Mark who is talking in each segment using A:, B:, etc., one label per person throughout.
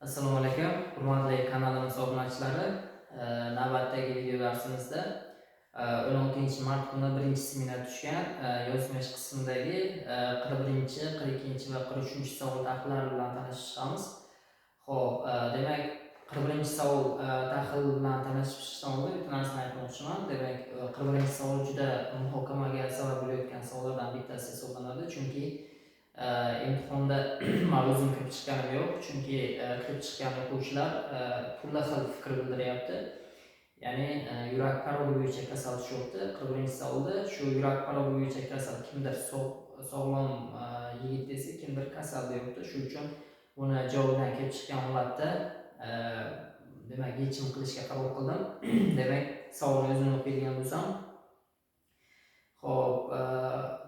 A: Assalomu alaykum, hurmatli kanalimiz obunachilari. Navbatdagi video darsimizda 16-mart kuni birinchi seminar tushgan yozma ish qismidagi 41, 42 va 43 savol tahlillari bilan tanishamiz. Xo'p, demak 41 savol tahlil bilan tanishishdan oldin bitta narsani aytmoqchiman. Demak, 41 savol juda muhokamaga sabab bo'layotgan savollardan bittasi hisoblanadi, chunki imtihonda ma'luzim kirib chiqqanim yo'q, chunki kirib chiqqan o'quvchilar turli xil fikr bildiryapti. Ya'ni yurak parovi bo'yicha kasal tushyapti. 41-savolda shu yurak parovi bo'yicha kasal kimdir sog'lom yigit desa, kimdir kasal deyapti. Shuning uchun buni javobidan kelib chiqqan holatda demak yechim qilishga qaror qildim. Demak, savolni o'zim o'qiydigan bo'lsam, xo'p,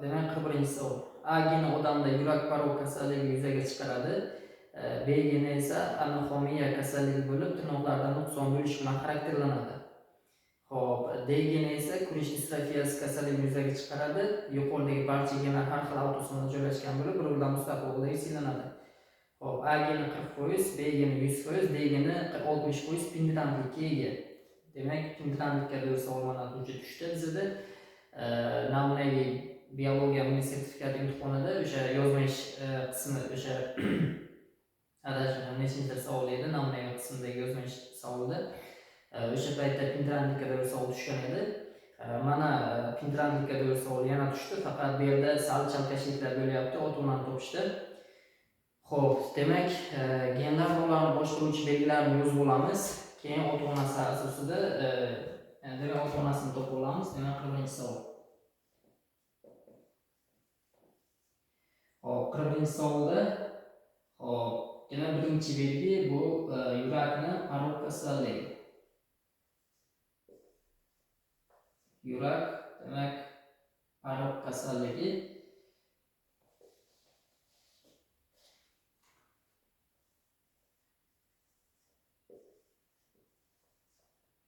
A: demak 41-savol. A geni odamda yurak parovi kasalligi yuzaga chiqaradi. B geni esa anoxomiya kasalligi bo'lib, tirnoqlarda nuqson bo'lishi bilan xarakterlanadi. Xo'p, D geni esa kurish distrofiyasi kasalligi yuzaga chiqaradi. Yuqoridagi barcha genlar har xil avtosonda joylashgan bo'lib, bir-biridan mustaqil holda siylanadi. Xo'p, A geni 40%, B geni 100%, D geni 60% pendantlikka ega. Demak, pendantlikka doir savol mana buncha tushdi bizda. Namunaviy biologiya milliy sertifikat imtihonida o'sha yozma ish qismi o'sha adashgan nechinchi savol edi, namunaviy qismidagi yozma ish savolida o'sha paytda pendantlikka doir savol tushgan edi. Mana pendantlikka doir savol yana tushdi, faqat bu yerda sal chalkashliklar bo'lyapti, ota-onani topishdi. Xo'p, demak, genlar va ularni boshqaruvchi belgilarini yozib olamiz. Keyin ota-onasi asosida demak ota-onasini topib olamiz. Demak, 40-savol. Hop, 40-savolda hop, yana birinchi belgi bu yurakni parovi kasalligi. Yurak demak parovi kasalligi.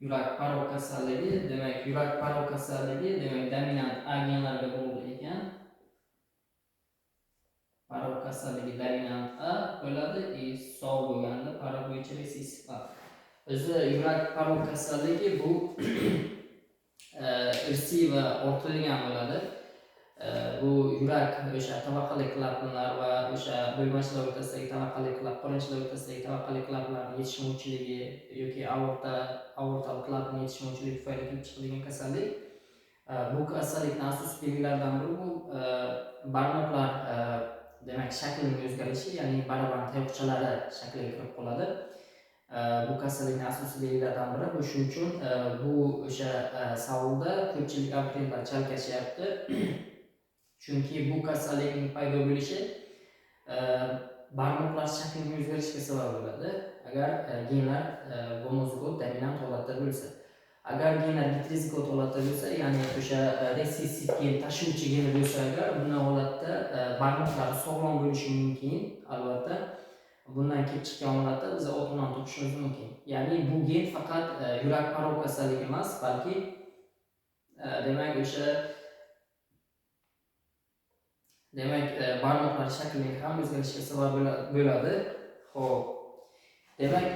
A: Yurak parovi kasalligi, demak yurak parovi kasalligi demak dominant A genlarga bog'liq ekan. Parovi kasalligi dominant A bo'ladi, sog' bo'lganda parovi bo'yicha resessiv A. O'zi yurak parovi kasalligi bu irsiy va ortilgan bo'ladi. Bu yurak o'sha tabaqali klapanlar va o'sha bo'lmashlar o'rtasidagi tabaqali klapan, qo'rinchilar o'rtasidagi tabaqali klapanlarning yetishmovchiligi yoki aortal klapan yetishmovchiligi tufayli kelib chiqadigan kasallik. Bu kasallikning asosiy belgilaridan biri bu barmoqlar demak shaklining o'zgarishi, ya'ni baraban tayoqchalari shakliga kirib qoladi. Bu kasallikning asosiy belgilaridan biri. Shuning uchun bu o'sha savolda ko'pchilik abituriyentlar chalkashyapti. Chunki bu kasallikning paydo bo'lishi barmoqlar shaklining o'zgarishiga sabab bo'ladi. Agar genlar gomozigot dominant holatda bo'lsa. Agar genlar heterozigot holatda bo'lsa, ya'ni o'sha resessiv gen tashuvchi gen bo'lsa, agar bunday holatda barmoqlar sog'lom bo'lishi mumkin, albatta. Bundan kelib chiqqan holatda biz ota-onani topishimiz mumkin. Ya'ni bu gen faqat yurak parovi kasalligi emas, balki demak o'sha barmoqlar shaklining ham o'zgarishiga sabab bo'ladi. Xo'p. Demak,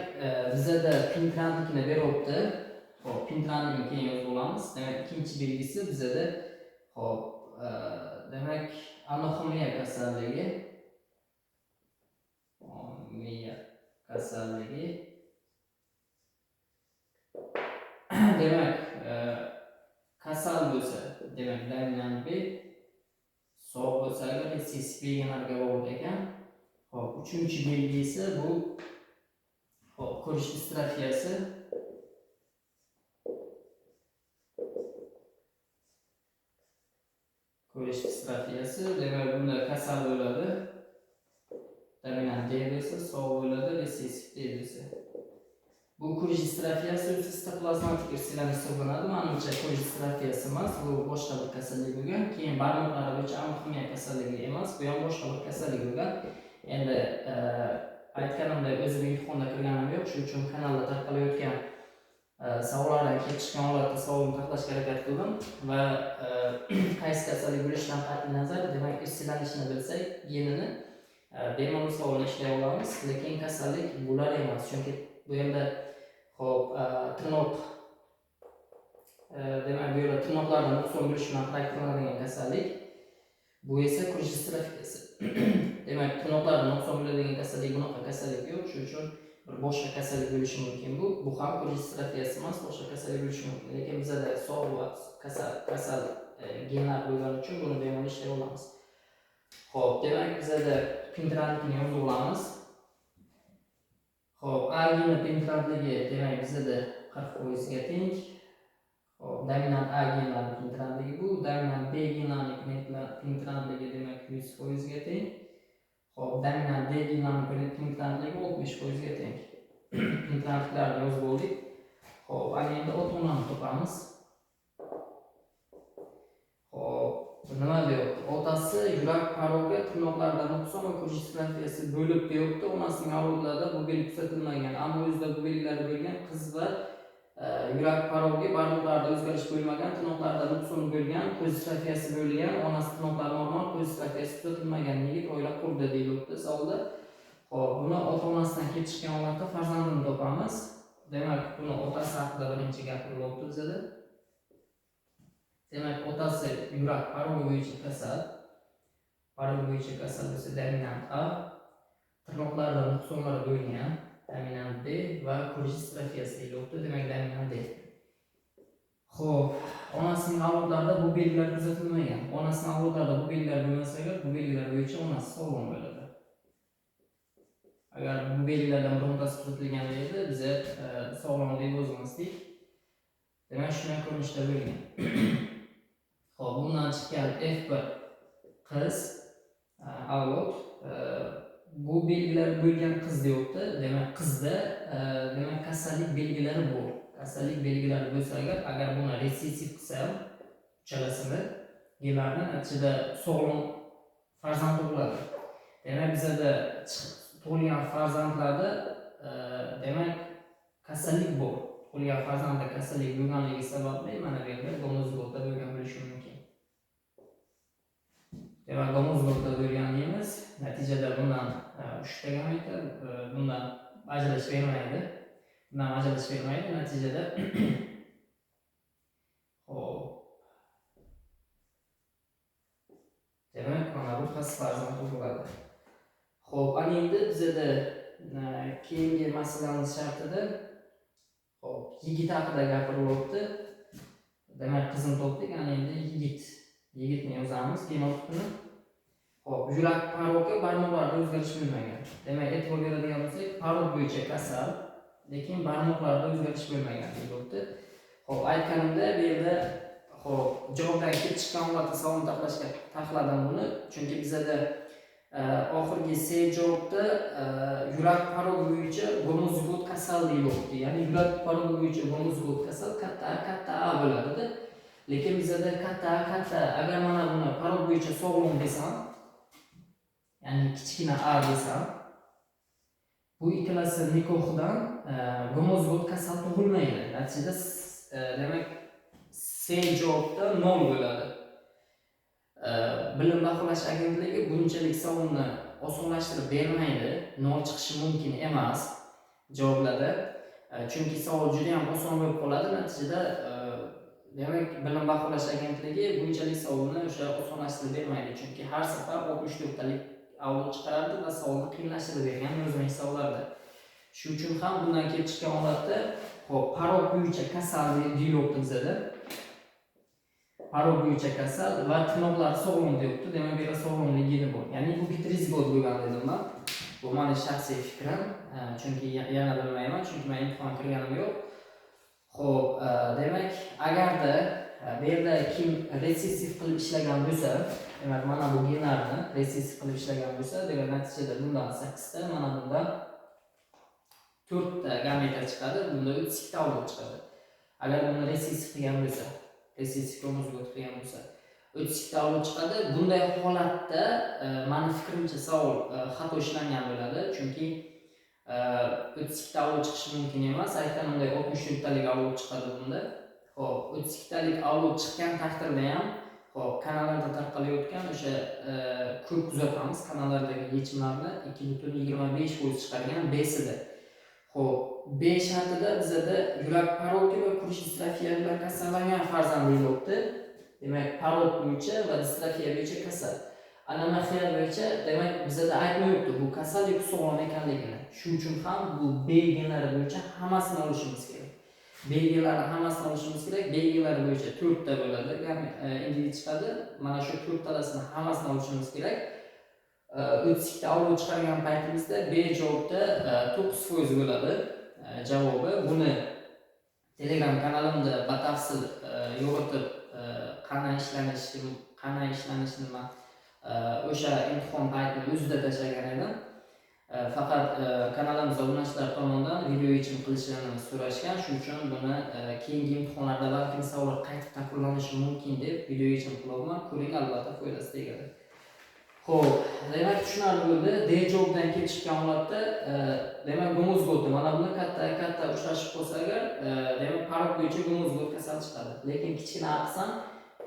A: bizda pendantlikni beryapti. Xo'p, pendantlikni keyin yozib olamiz. Demak, ikkinchi belgisi bizda xo'p, demak anoxomiya kasalligi. Demak, kasal bo'lsa, demak dominant B, sog' bo'lsa agar resessiv genlarga bog'liq ekan. Hop, uchinchi belgi esa bu hop, ko'rish distrofiyasi. Ko'rish distrofiyasi, demak bunda kasal bo'ladi. Dominant D desa, sog' bo'ladi, resessiv D desa. Bu ko'rish distrofiyasi sistoplazmatik irsilanish hisoblanadi. Menimcha ko'rish distrofiyasi emas, bu boshqa bir kasallik bo'lgan. Keyin barmoqlar bo'yicha anoxomiya kasalligi emas, bu ham boshqa bir kasallik bo'lgan. Endi aytganimdek, o'zim imtihonda kirganim yo'q, shuning uchun kanalda tarqalayotgan savollardan kelib chiqqan holatda savolni tahlilashga harakat qildim va qaysi kasallik bo'lishidan qat'iy nazar, demak irsilanishni bilsak, genini bemalol savolni ishlay olamiz, lekin kasallik bular emas. Chunki bu yerda hop tirnoq demak bu yerda tirnoqlardan nuqson bo'lishi bilan xarakterlanadigan kasallik. Bu esa kurush distrofiyasi. Demak, tirnoqlardan nuqson bo'ladigan kasallik bunaqa kasallik yo'q. Shuning uchun bir boshqa kasallik bo'lishi mumkin bu. Bu ham kurush distrofiyasi emas, boshqa kasallik bo'lishi mumkin. Lekin bizda sog' va kasal genlar bo'lgani uchun buni bemalol ishlay olamiz. Xo'p, demak bizda pentrantni yozib olamiz. Xo'p, A geni pentrantligi demak bizda 40% ga teng. Xo'p, dominant A genlarining pentrantligi bu, dominant B genlarining pentrantligi demak 100% ga teng. Xo'p, dominant D genlarining pentrantligi 60% ga teng. Pentrantlarni yozib oldik. Xo'p, ana endi ota-onani topamiz. Xo'p, nima deyapti? Otasi yurak parogi tirnoqlardan nuqson va kurush distrofiyasi bo'lib deyapti. Onasining avlodlarida bu belgi kuzatilmagan, ammo o'zida bu belgilar bo'lgan qiz va yurak parogi barmoqlarida o'zgarish bo'lmagan, tirnoqlarda nuqson bo'lgan, ko'z distrofiyasi bo'lgan, onasi tirnoqlari normal, ko'z distrofiyasi kuzatilmagan yigit oila qurdi deyilyapti savolda. Xo'p, buni ota-onasidan kelib chiqqan holatda farzandini topamiz. Demak, buni otasi haqida birinchi gapirilyapti bizda. Demak, otasi yurak parogi bo'yicha kasal. Parogi bo'yicha kasal bo'lsa dominant A, tirnoqlarda nuqsonlari bo'lgan, dominant B va kurush distrofiyasi deyilyapti. Demak, dominant D. Xo'p, onasining avlodlarida bu belgilar kuzatilmagan. Onasining avlodlarida bu belgilar bo'lmasa agar, bu belgilar bo'yicha onasi sog'lom bo'ladi. Agar bu belgilardan birontasi kuzatilganda edi, biz sog'lom deb yozmasdik. Demak, shunday ko'rinishda bo'lgan. Xo'p, bundan chiqqan F1 qiz avlod bu belgilar bo'lgan qiz deyapti. Demak, qizda demak kasallik belgilari bor. Kasallik belgilari bo'lsa agar buni resessiv qilsa, uchalasini genlarni natijada sog'lom farzand tug'iladi. Demak, bizda tug'ilgan farzandlarda demak kasallik bor. Tug'ilgan farzandda kasallik bo'lganligi sababli mana bu yerda gomozigota bo'lgan bo'lishi mumkin. Demak, gomozigota bo'lgan deymiz. Natijada bundan 3 ta gameta bundan ajralish bermaydi. Bundan ajralish bermaydi. Natijada hop. Demak, mana bu qiz farzand tug'iladi. Xo'p, ana endi bizda keyingi masalamiz shartida hop, yigit haqida gapirilyapti. Demak, qizni topdik, ana endi yigitni yozamiz genotipini. Hop, yurak parogi barmoqlarda o'zgarish bo'lmagan. Demak, e'tibor beradigan bo'lsak, parog bo'yicha kasal, lekin barmoqlarda o'zgarish bo'lmagan deyapti. Hop, aytganimda bu yerda hop, javobdan kelib chiqqan holatda savol taxladim buni, chunki bizda oxirgi C javobda yurak parogi bo'yicha gomozigot kasal deyilyapti. Ya'ni yurak parogi bo'yicha gomozigot kasal katta A bo'ladi. Lekin bizda katta agar mana buni parog bo'yicha sog'lom desam, ya'ni kichkina A desam, bu ikkalasi nikohdan gomozigot kasal tug'ilmaydi. Natijada demak C javobda 0 bo'ladi. Bilim baholash agentligi bunchalik savolni osonlashtirib bermaydi. 0 chiqishi mumkin emas javoblarda. Chunki savol juda ham oson bo'lib qoladi. Natijada demak, bilim baholash agentligi bunchalik savolni o'sha osonlashtirib bermaydi. Chunki har safar 64 talik avlod chiqaradi va savolni qiyinlashtirib bergan yozma savollarda. Shu uchun ham bundan kelib chiqqan holatda hop, parog bo'yicha kasal deyilyapti bizda. Parog bo'yicha kasal va tirnoqlar sog'lom deyapti. Demak, bu yerda sog'lomligini bor. Ya'ni bu heterozigod bo'lgan dedim men. Bu mening shaxsiy fikrim. Chunki yana bilmayman, chunki men imtihon kirganim yo'q. Xo'p, demak, agarda bu yerda kim resessiv qilib ishlagan bo'lsa, demak, mana bu genlarni resessiv qilib ishlagan bo'lsa, demak, natijada bundan 8 ta, mana bundan 4 ta gameta chiqadi, bunda 32 ta avlod chiqadi. Agar buni resessiv qilgan bo'lsa, resessiv gomozigot qilgan bo'lsa, 32 ta avlod chiqadi. Bunday holatda meni fikrimcha savol xato ishlangan bo'ladi, chunki 32 ta avlod chiqishi mumkin emas. Aytganimdek 64 talik avlod chiqadi bunda. Xo'p, 32 talik avlod chiqqan taqdirda ham Xo'p, kanallarda tarqalayotgan o'sha ko'p kuzatamiz kanallardagi yechimlarni 2,25% chiqargan B'sida. Xo'p, B shartida bizada yurak paroki va kurish distrofiya bilan kasallangan farzand deyilibdi. Demak, parok bo'yicha va distrofiya bo'yicha kasal. Anomaxiya bo'yicha demak bizada aytmayapti bu kasal yoki sog'lom ekanligini. Shuning uchun ham bu B genlari bo'yicha hammasini olishimiz kerak. B genlari hammasini olishimiz kerak. B genlari bo'yicha 4 ta bo'ladi. Individ chiqadi. Mana shu 4 talasini hammasini olishimiz kerak. 32 ta avlod chiqargan paytimizda B javobda 9% bo'ladi javobi. Buni Telegram kanalimda batafsil yo'ritib qanday ishlanishini men o'sha imtihon paytida o'zida tashlagan edim. Faqat kanalimizga obunachilar tomonidan video yechim qilishini so'rashgan. Shuning uchun buni keyingi imtihonlarda balki savollar qayta takrorlanishi mumkin deb video yechim qilyapman. Ko'ring, albatta foydasi tegadi. Xo'p, demak tushunarli bo'ldi. D javobdan kelib chiqqan holatda demak gomozgot mana buni katta ushlashib qolsa agar demak parok bo'yicha gomozgot kasal chiqadi. Lekin kichkina aqsam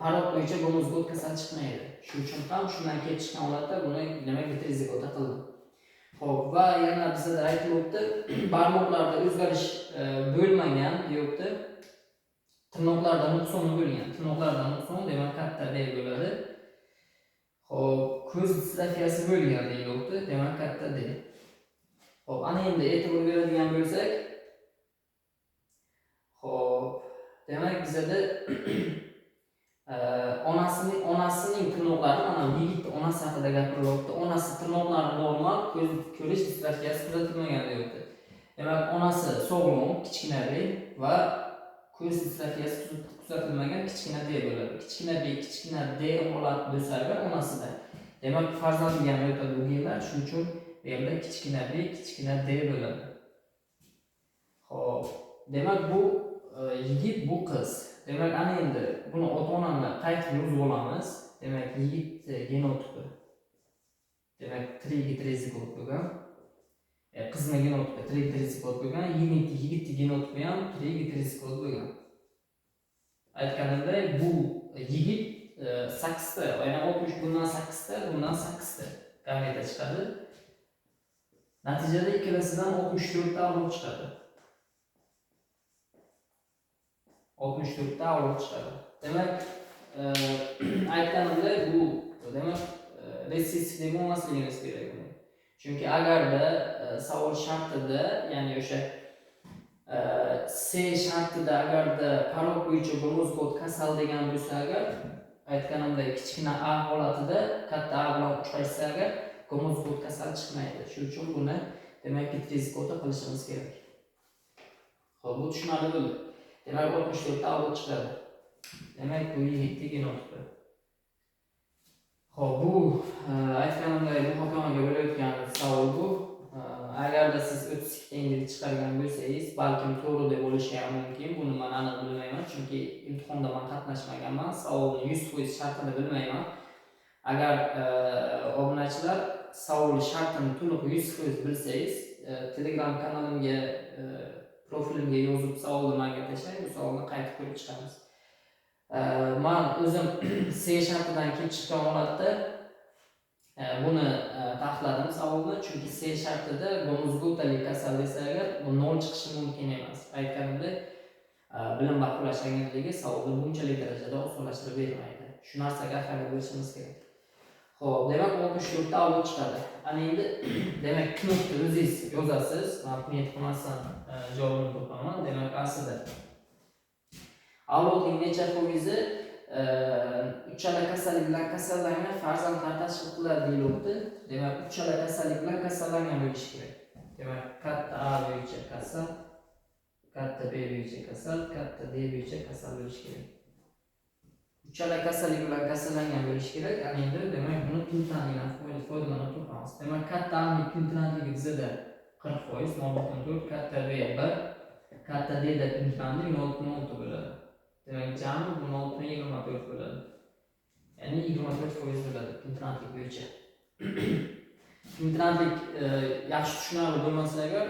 A: parok bo'yicha gomozgot kasal chiqmaydi. Shuning uchun ham shundan kelib chiqqan holatda buni demak heterozigot qildim. Xo'p, va yana bizda aytilyapti, barmoqlarda o'zgarish bo'lmagan deyapti. Tirnoqlarda nuqson bo'lgan. Tirnoqlarda nuqson demak katta D bo'ladi. Xo'p, ko'z distrofiyasi bo'lgan deyilibdi, demak katta D. Xo'p, ana endi e'tibor beradigan bo'lsak, xo'p, demak bizada onasining tirnoqlari, mana yigit onasi haqida gapirilyapti. Onasi tirnoqlari normal, ko'rish distrofiyasi kuzatilmagan deyapti. Demak, onasi sog'lom, kichkina D va ko'z distrofiyasi kuzatilmagan kichkina D bo'ladi. Kichkina D holat bo'lsa agar onasida. Demak, farzandiga ham o'tadi bu genlar, shuning uchun bu yerda kichkina B, kichkina D bo'ladi. Xo'p, demak bu yigit, bu qiz. Demak, ana endi buni ota-onani qaytib yozib olamiz. Demak, yigit genotipi. Demak, trigonozigot bo'lgan. Qizni genotipi trigonozigot bo'lgan, yigit genotipi ham trigonozigot bo'lgan. Aytganimdek, bu yigit 8 ta, yana 60 bundan 8 ta, bundan 8 ta gameta chiqadi. Natijada ikkalasidan 64 ta avlod chiqadi. 64 ta avlod chiqadi. Demak, aytganimdek, bu demak resessiv bo'lmasligimiz kerak. Chunki agarda savol shartida, ya'ni o'sha C shartida agarda parok bo'yicha gomozgot kasal degan bo'lsa agar, aytganimdek kichkina A holatida katta A bilan uchrashsa agar gomozgot kasal chiqmaydi. Shuning uchun buni demak heterozigota qilishimiz kerak. Xo'p, bu tushunarli bo'ldi. Demak, 64 ta avlod chiqadi. Demak, bu yigitning genotipi. Xo'p, bu aytganimdek muhokamaga bo'layotgan savol bu. Agarda siz 32 ta individ chiqargan bo'lsangiz, balkim to'g'ri deb bo'lishi ham mumkin. Buni men aniq bilmayman, chunki imtihonda men qatnashmaganman, savolni 100% shartini bilmayman. Agar obunachilar savol shartini to'liq 100% bilsangiz, Telegram kanalimga profilimga yozib savolni menga tashlang, bu savolni qaytib ko'rib chiqamiz. Men o'zim C shartidan kelib chiqqan holatda buni taxladim savolni, chunki C shartida gomozgotali kasal desa agar bu 0 chiqishi mumkin emas. Aytganimdek, bilim baholash agentligi savolni bunchalik darajada osonlashtirib bermaydi. Shu narsaga ahamiyat berishimiz kerak. Xo'p, demak 64 ta avlod chiqadi. Ana endi demak knopni o'zingiz yozasiz. Men buni yetmasam javobini topaman. Demak, aslida avlodning necha foizi uchala kasallik bilan kasallangan farzandlar tashkil qiladi deyilyapti. Demak, uchala kasallik bilan kasallangan bo'lishi kerak. Demak, katta A bo'yicha kasal, katta B bo'yicha kasal, katta D bo'yicha kasal bo'lishi kerak. Uchala kasallik bilan kasallangan bo'lishi kerak. Ana endi demak buni qiltanlikdan foydalanib topamiz. Demak, katta A'ning qiltanligi bizda 40%, 0.4, katta B 1, katta D da qiltanlik 0.6 bo'ladi. Demak, jami bu 0.24 bo'ladi. Ya'ni 24% bo'ladi qiltanlik bo'yicha. Qiltanlik yaxshi tushunarli bo'lmasa agar,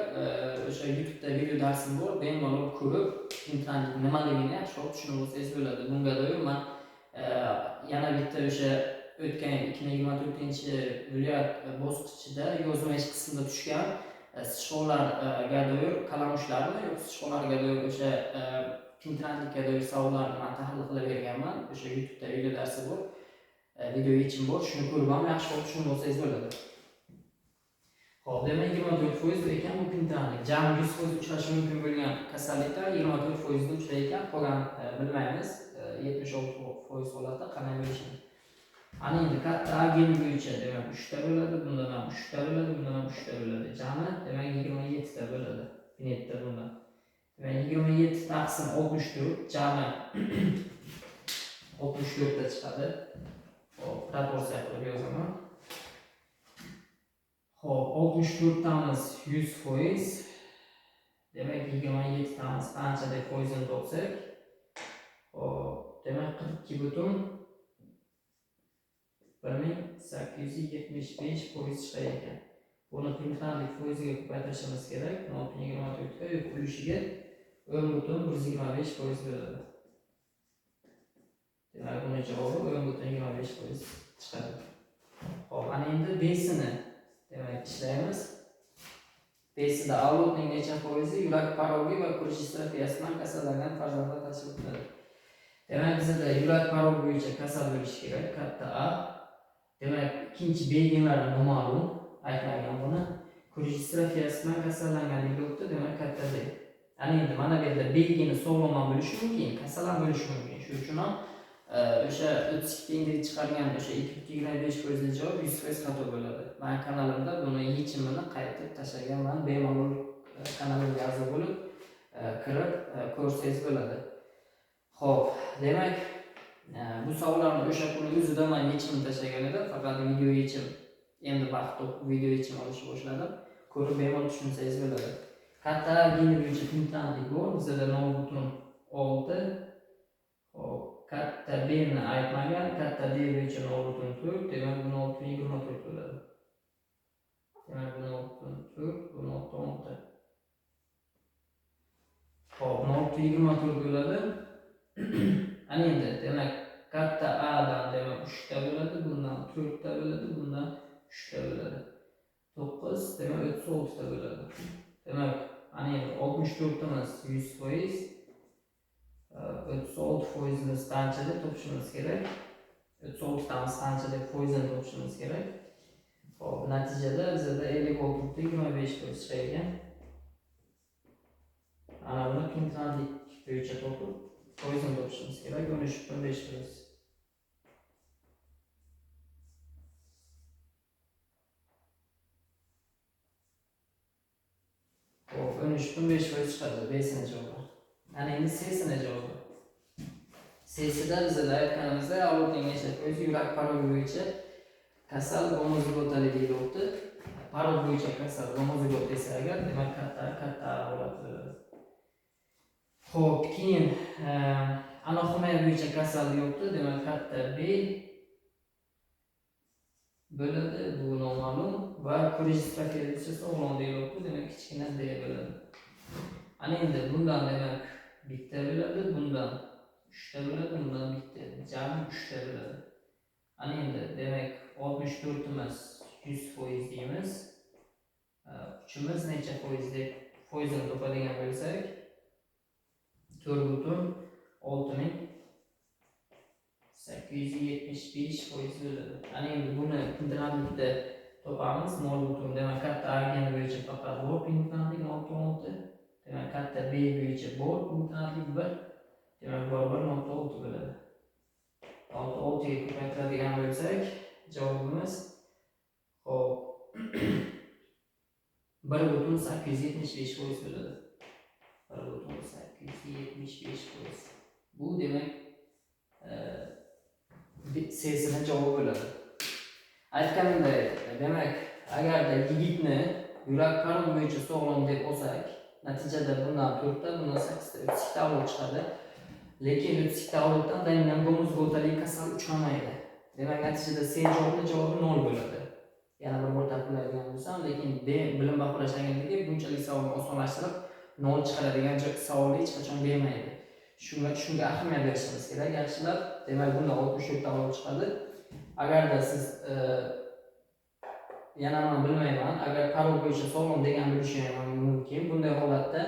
A: o'sha YouTube'da video darsim bor, bemalol ko'rib qiltanlik nimaligini yaxshiroq tushunib olsangiz bo'ladi. Bunga doir men yana bitta o'sha o'tgan 2024-viloyat bosqichida yozma ish qismida tushgan sichqonlarga doir kalamushlarni yoki sichqonlarga doir o'sha tinchlikka doir savollarni men tahlil qilib berganman. O'sha YouTube'da video darsi bor, video yechim bor. Shuni ko'rib ham yaxshi bo'lib tushunib olsangiz bo'ladi. Xo'p, demak 24% ekan bu tinchlik. Jami 100% uchrashi mumkin bo'lgan kasalliklar 24% da uchraydi ekan, qolgan bilmaymiz. 76% holatda qanday bo'lishini. Ana endi katta A geni bo'yicha demak 3 ta bo'ladi, bundan ham 3 ta bo'ladi, bundan ham 3 ta bo'ladi. Jami demak 27 ta bo'ladi. Pinetda bundan. Demak 27 taqsim 64 jami 64 ta chiqadi. Hop, proporsiya qilib yozaman. Hop, 64 tamiz 100%. Demak 27 tamiz qanchadek foizini topsak, hop, demak 42,1875 foiz chiqar ekan. Buni tinchlik foiziga ko'paytirishimiz kerak. 0,24 ga yo'q ulushiga 10,125 foiz bo'ladi. Demak buni javobi 10,25 foiz chiqadi. Hop, ana endi B'sini demak ishlaymiz. B'sida avlodning necha foizi yurak parogi va kurish distrofiyasidan kasallangan farzandlar tashkil etadi. Demak bizda yurak parogi bo'yicha kasal bo'lishi kerak, katta A. Demak ikkinchi B genlari noma'lum, aytmagan buni. Kurish distrofiyasidan kasallangan deyilibdi, demak katta D. Ana endi mana bu yerda B geni sog'lom ham bo'lishi mumkin, kasal ham bo'lishi mumkin. Shuning uchun ham o'sha 32 tenglik chiqargan o'sha 2,25% javob 100% xato bo'ladi. Men kanalimda buni yechimini qaytib tashlaganman. Bemalol kanalimga a'zo bo'lib kirib ko'rsangiz bo'ladi. Xo'p, demak bu savollarni o'sha kuni o'zida men yechimini tashlagan edim. Faqat video yechim endi vaqt topib video yechim olishni boshladim. Ko'rib bemalol tushunsangiz bo'ladi. Katta geni bo'yicha tinchlik bor. Bizda 0,6. Hop, katta B ni aytmagan, katta D bo'yicha 0,4, demak bu 0,24 bo'ladi. Demak bu 0,4, bu 0,6. Hop, 0,24 bo'ladi. Ana endi demak katta A dan demak 3 ta bo'ladi, bundan 4 ta bo'ladi, bundan 3 ta bo'ladi. 9 demak 36 ta bo'ladi. Demak ana endi 64 tamiz 100%. 36% qanchada topishimiz kerak? 36 tamiz qanchada foizini topishimiz kerak? Hop, natijada bizda 56,25% chiqar ekan. Ana buni tinchlik bo'yicha topib foizini topishimiz kerak 13,5%. Hop, 13,5% chiqadi B'sini javobi. Ana endi C'sini javobi. C'sida bizda aytganimizda avlodning necha foiz yurak parogi bo'yicha kasal gomozigotali deyilyapti. Parog bo'yicha kasal gomozigot desa agar, demak katta holat bo'ladi. Xo'p, keyin anoxomiya bo'yicha kasal yo'qdi, demak katta B bo'ladi, bu noma'lum va kurish distrofiyasi sog'lom deyilyapti, demak kichkina D bo'ladi. Ana endi bundan demak bitta bo'ladi, bundan 3 ta bo'ladi, bundan bitta. Jami 3 ta bo'ladi. Ana endi demak 64 imiz 100% deymiz. 3imiz necha foiz deb foizini topadigan bo'lsak 4,6875 foiz bo'ladi. Ana endi buni tinchlikda topamiz. 0,5 demak katta A geni bo'yicha faqat bor tinchlik 0,6. Demak katta B bo'yicha bor tinchlik 1. Demak barobar 0,6 bo'ladi. 0,6 ga ko'paytiradigan bo'lsak javobimiz hop 1,875 foiz bo'ladi. 1,875 foiz. Bu demak C'sini javobi bo'ladi. Aytganimdek, demak agarda yigitni yurak parogi bo'yicha sog'lom deb olsak, natijada bundan 4 ta, bundan 8 ta, 32 ta avlod chiqadi. Lekin 32 ta avloddan daimiy gomozigotali kasal uchramaydi. Demak natijada C javobi 0 bo'ladi. Yana bir bor takrorlaydigan bo'lsam, lekin B bilim baholash agentligi bunchalik savolni osonlashtirib 0 chiqaradigan savolni hech qachon bermaydi. Shunga ahamiyat berishimiz kerak, yaxshilab. demak bunda 64 ta olib chiqadi. Agarda siz yana men bilmayman, agar parol bo'yicha sog'lom degan bo'lishi ham mumkin. Bunday holatda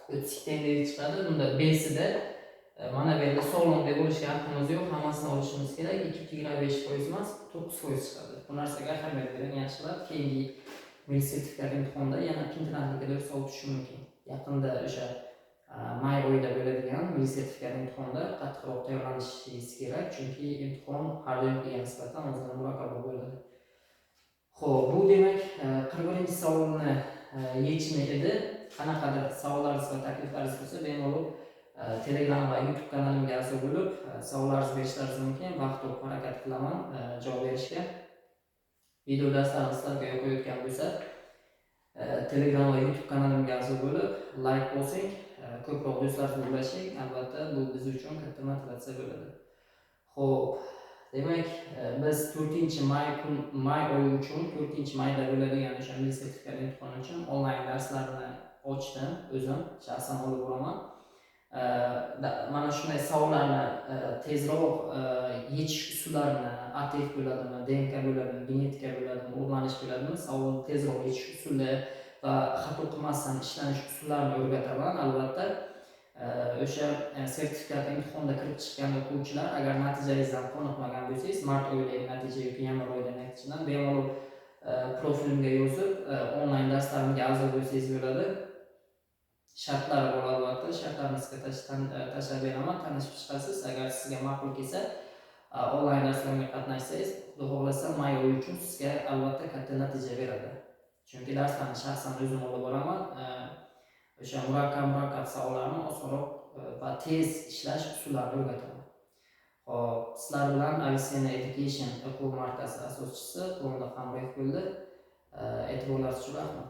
A: 32 tenglik chiqadi. Bunda B'sida mana bu yerda sog'lom deb olishga haqqimiz yo'q, hammasini olishimiz kerak. 2,5% emas, 9% chiqadi. Bu narsaga ahamiyat bering, yaxshilab. Keyingi milliy sertifikat imtihonida yana qiyinchiliklar solib tushishi mumkin. Yaqinda o'sha may oyida bo'ladigan milliy sertifikat imtihonida qattiqroq tayyorlanishingiz kerak, chunki imtihon har doimgiga nisbatan ozgina murakkabroq bo'ladi. Xo'p, bu demak 41-savolni yechimi edi. Qanaqadir savollaringiz va takliflaringiz bo'lsa, bemalol Telegram va YouTube kanalimga a'zo bo'lib, savollaringizni berishlaringiz mumkin. Vaqt topib harakat qilaman javob berishga. Video darslarim sizlarga yoqayotgan bo'lsa, Telegram va YouTube kanalimga a'zo bo'lib, like bosing, ko'proq do'stlar bilan ulashing. Albatta, bu biz uchun katta motivatsiya bo'ladi. Xo'p, demak, biz 4-may oyi uchun 4-mayda bo'ladigan o'sha milliy sertifikat imtihoni uchun onlayn darslarni ochdim, o'zim shaxsan olib boraman. Mana shunday savollarni tezroq yechish usullarini, ATF bo'ladimi, DNK bo'ladimi, genetika bo'ladimi, o'rganish bo'ladimi, savolni tezroq yechish usuli va xato qilmasdan ishlanish usullarini o'rgataman. Albatta, o'sha sertifikat imtihonda kirib chiqqan o'quvchilar agar natijangizdan qoniqmagan bo'lsangiz, mart oyidagi natija yoki yanvar oyidagi natijadan bemalol profilimga yozib, onlayn darslarimga a'zo bo'lsangiz bo'ladi. Shartlari bor albatta, shartlarni sizga tashlab beraman, tanishib chiqasiz. Agar sizga ma'qul kelsa, onlayn darslarga qatnashsangiz, xudo xohlasa may oyi uchun sizga albatta katta natija beradi. Chunki darslarni shaxsan o'zim olib boraman. O'sha murakkab savollarni osonroq va tez ishlash usullarini o'rgataman. Hop, sizlar bilan Avicenna Education o'quv markazi asoschisi To'g'ri Hamroyev bo'ldi. E'tiborlaringiz uchun rahmat.